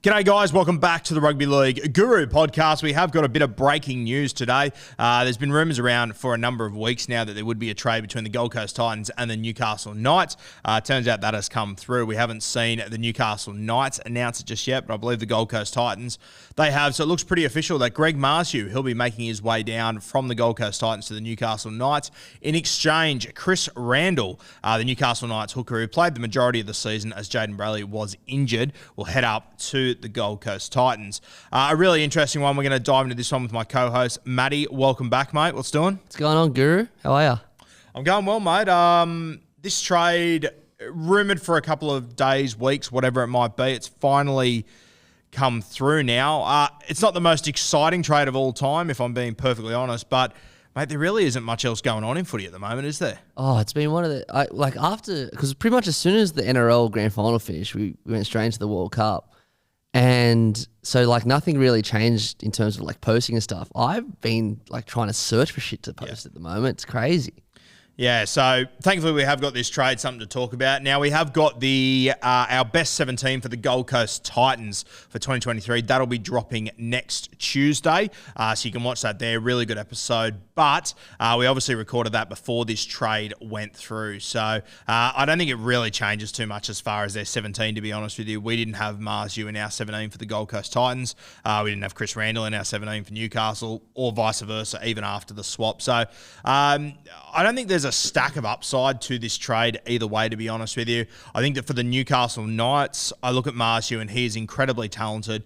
G'day guys, welcome back to the Rugby League Guru podcast. We have got a bit of breaking news today. There's been rumours around for a number of weeks now that there would be a trade between the Gold Coast Titans and the Newcastle Knights. Turns out that has come through. We haven't seen the Newcastle Knights announce it just yet, but I believe the Gold Coast Titans, they have. So it looks pretty official that Greg Marzhew, he'll be making his way down from the Gold Coast Titans to the Newcastle Knights. In exchange, Chris Randall, the Newcastle Knights hooker who played the majority of the season as Jaden Brayley was injured, will head up to the Gold Coast Titans. A really interesting one. We're going to dive into this one with my co-host, Matty. Welcome back, mate. What's doing? What's going on, Guru? How are you? I'm going well, mate. This trade, rumoured for a couple of days, weeks, whatever it might be, it's finally come through now. It's not the most exciting trade of all time, if I'm being perfectly honest, but mate, there really isn't much else going on in footy at the moment, is there? Oh, it's been one of the because pretty much as soon as the NRL Grand Final finished, we went straight into the World Cup, and so nothing really changed in terms of posting and stuff. I've been trying to search for shit to post at the moment. It's crazy. Yeah, so thankfully we have got this trade, something to talk about. Now we have got the our best 17 for the Gold Coast Titans for 2023. That'll be dropping next Tuesday, so you can watch that there. Really good episode, but we obviously recorded that before this trade went through. So I don't think it really changes too much as far as their 17, to be honest with you. We didn't have Marzhew in our 17 for the Gold Coast Titans. We didn't have Chris Randall in our 17 for Newcastle, or vice versa, even after the swap. So I don't think there's a stack of upside to this trade either way, to be honest with you. I think that for the Newcastle Knights, I look at Marzhew and he is incredibly talented.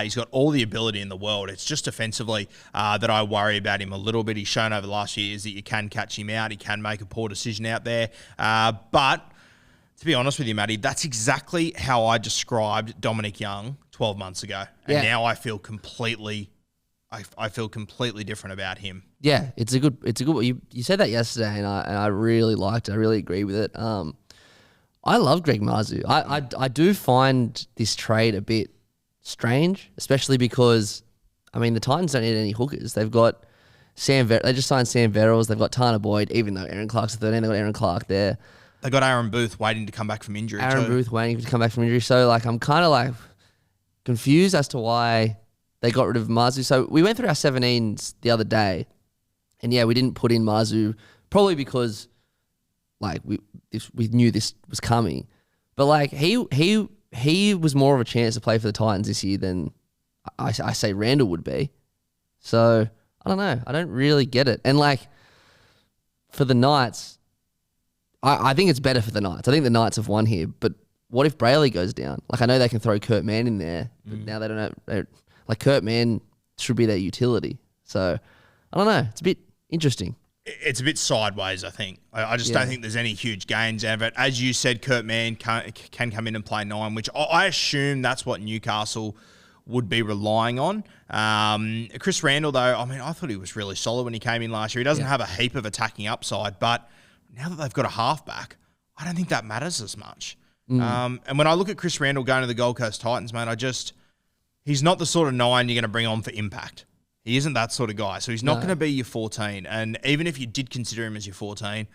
He's got all the ability in the world. It's just defensively that I worry about him a little bit. He's shown over the last few years that you can catch him out. He can make a poor decision out there. But to be honest with you, Matty, that's exactly how I described Dominic Young 12 months ago. And now I feel completely different about him. Yeah, it's a good one. You said that yesterday, and I really liked it. I really agree with it. I love Greg Marzhew. I do find this trade a bit strange, especially because the Titans don't need any hookers. They've got they just signed Sam Verrills. They've got Tanner Boyd, even though Aaron Clark's a 13. They've got Aaron Clark there. They got Aaron Booth waiting to come back from injury. So I'm kind of confused as to why they got rid of Marzhew. So we went through our 17s the other day, and we didn't put in Marzhew probably because we knew this was coming. But he was more of a chance to play for the Titans this year than I say Randall would be. So I don't know. I don't really get it. And for the Knights, I think it's better for the Knights. I think the Knights have won here. But what if Brayley goes down? I know they can throw Kurt Mann in there, but now they don't have. Kurt Mann should be their utility. So, I don't know. It's a bit interesting. It's a bit sideways, I think. I just don't think there's any huge gains out of it. As you said, Kurt Mann can come in and play 9, which I assume that's what Newcastle would be relying on. Chris Randall, though, I thought he was really solid when he came in last year. He doesn't have a heap of attacking upside, but now that they've got a halfback, I don't think that matters as much. And when I look at Chris Randall going to the Gold Coast Titans, mate, he's not the sort of 9 you're going to bring on for impact. He isn't that sort of guy. So he's not going to be your 14. And even if you did consider him as your 14, I'm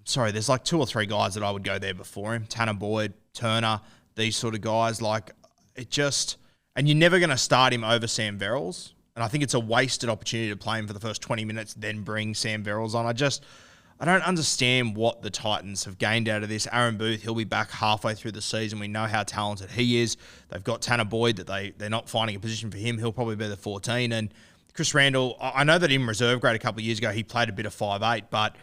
sorry, there's 2 or 3 guys that I would go there before him. Tanner Boyd, Turner, these sort of guys. And you're never going to start him over Sam Verrills. And I think it's a wasted opportunity to play him for the first 20 minutes, then bring Sam Verrills on. I don't understand what the Titans have gained out of this. Aaron Booth, he'll be back halfway through the season. We know how talented he is. They've got Tanner Boyd that they're not finding a position for him. He'll probably be the 14. And Chris Randall, I know that in reserve grade a couple of years ago, he played a bit of 5'8", but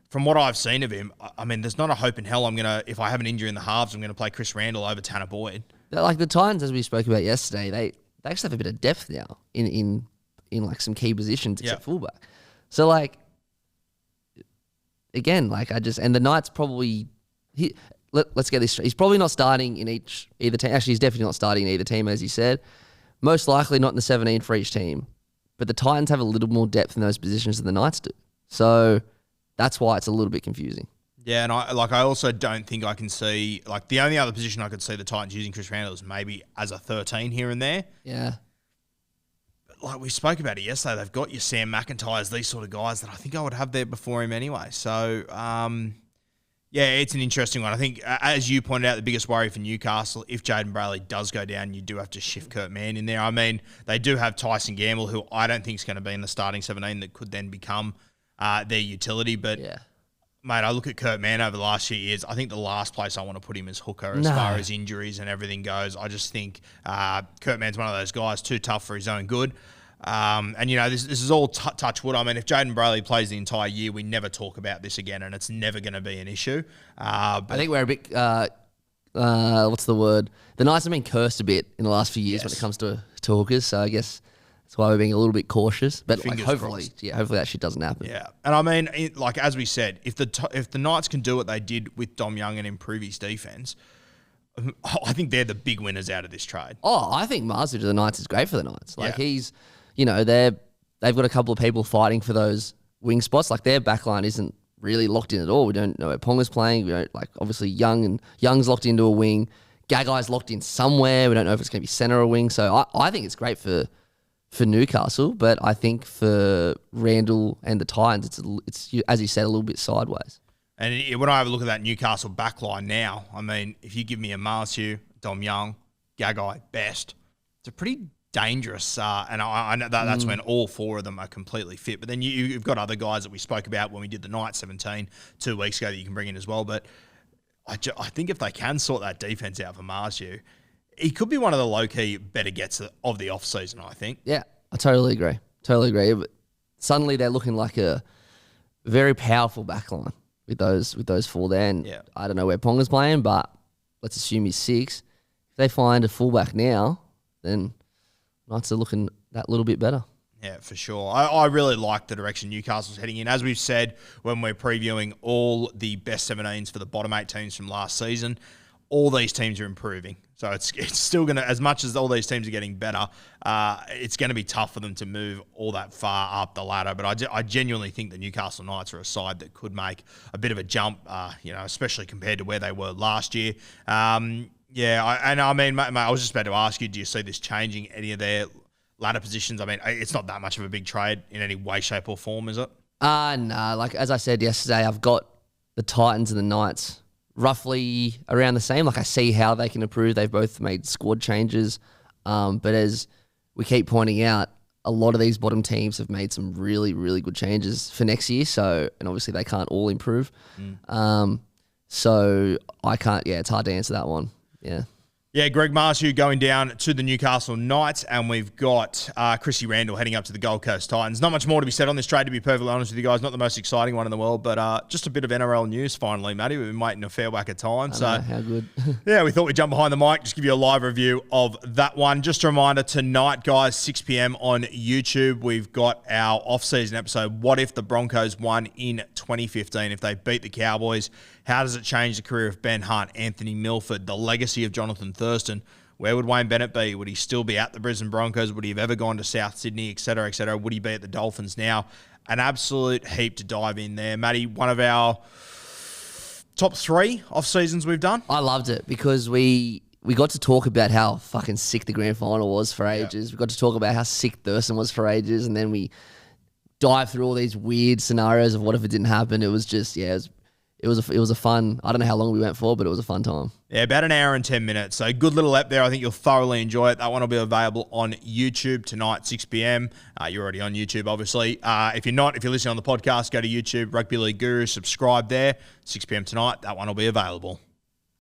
from what I've seen of him, there's not a hope in hell if I have an injury in the halves, I'm going to play Chris Randall over Tanner Boyd. The Titans, as we spoke about yesterday, they actually have a bit of depth now in some key positions except fullback. So again, and the Knights probably, let's get this straight. He's probably not starting in either team. Actually, he's definitely not starting in either team, as you said. Most likely not in the 17 for each team. But the Titans have a little more depth in those positions than the Knights do. So that's why it's a little bit confusing. Yeah, and I also don't think I can see, the only other position I could see the Titans using Chris Randall is maybe as a 13 here and there. Yeah. But we spoke about it yesterday, they've got your Sam McIntyres, these sort of guys that I think I would have there before him anyway. So, Yeah, it's an interesting one. I think, as you pointed out, the biggest worry for Newcastle, if Jaden Brayley does go down, you do have to shift Kurt Mann in there. I mean, they do have Tyson Gamble, who I don't think is going to be in the starting 17 that could then become their utility. But, mate, I look at Kurt Mann over the last few years. I think the last place I want to put him is hooker as far as injuries and everything goes. I just think Kurt Mann's one of those guys, too tough for his own good. And, you know, this is all touch wood. I mean, if Jaden Brayley plays the entire year, we never talk about this again, and it's never going to be an issue. I think we're a bit, what's the word? The Knights have been cursed a bit in the last few years when it comes to hookers, so I guess that's why we're being a little bit cautious. But like, hopefully that shit doesn't happen. Yeah, and I mean, like as we said, if the Knights can do what they did with Dom Young and improve his defense, I think they're the big winners out of this trade. Oh, I think Marzhew to the Knights is great for the Knights. Like he's... You know, they've got a couple of people fighting for those wing spots. Like their backline isn't really locked in at all. We don't know where Ponga's playing. We don't obviously Young's locked into a wing. Gagai's locked in somewhere. We don't know if it's going to be centre or wing. So I think it's great for Newcastle, but I think for Randall and the Titans, it's as you said, a little bit sideways. And when I have a look at that Newcastle backline now, I mean, if you give me a Marzhew, Dom Young, Gagai, Best, it's a pretty dangerous, and I know that's when all four of them are completely fit. But then you've got other guys that we spoke about when we did the Night 17 2 weeks ago that you can bring in as well. But I think if they can sort that defense out for Marzhew, he could be one of the low-key better gets of the off-season, I think. Yeah, I totally agree. But suddenly they're looking like a very powerful backline with those four there. And I don't know where Ponga's playing, but let's assume he's 6. If they find a fullback now, then Knights are looking that little bit better. Yeah, for sure. I really like the direction Newcastle's heading in. As we've said when we're previewing all the best 17s for the bottom 8 teams from last season, all these teams are improving. So it's still going to, as much as all these teams are getting better, it's going to be tough for them to move all that far up the ladder. But I genuinely think the Newcastle Knights are a side that could make a bit of a jump, especially compared to where they were last year. I mean, mate, I was just about to ask you, do you see this changing any of their ladder positions? I mean, it's not that much of a big trade in any way, shape or form, is it? No. Like, as I said yesterday, I've got the Titans and the Knights roughly around the same. Like, I see how they can improve. They've both made squad changes. But as we keep pointing out, a lot of these bottom teams have made some really, really good changes for next year. So, and obviously they can't all improve. So I can't, it's hard to answer that one. Yeah, Greg Marzhew going down to the Newcastle Knights, and we've got Chrissy Randall heading up to the Gold Coast Titans. Not much more to be said on this trade, to be perfectly honest with you guys. Not the most exciting one in the world, but just a bit of NRL news finally, Matty. We've been waiting a fair whack of time. How good. Yeah, we thought we'd jump behind the mic, just give you a live review of that one. Just a reminder, tonight, guys, 6 p.m. on YouTube, we've got our off-season episode, What If the Broncos Won in 2015? If they beat the Cowboys, how does it change the career of Ben Hunt, Anthony Milford, the legacy of Jonathan Thurston? Where would Wayne Bennett be? Would he still be at the Brisbane Broncos? Would he have ever gone to South Sydney, et cetera, et cetera? Would he be at the Dolphins now? An absolute heap to dive in there. Matty, one of our top 3 off-seasons we've done. I loved it because we got to talk about how fucking sick the grand final was for ages. We got to talk about how sick Thurston was for ages, and then we dive through all these weird scenarios of what if it didn't happen. It was just, it was a fun, I don't know how long we went for, but it was a fun time. Yeah, about an hour and 10 minutes. So good little app there. I think you'll thoroughly enjoy it. That one will be available on YouTube tonight, 6 p.m. You're already on YouTube, obviously. If you're not, if you're listening on the podcast, go to YouTube, Rugby League Guru, subscribe there. 6 p.m. tonight, that one will be available.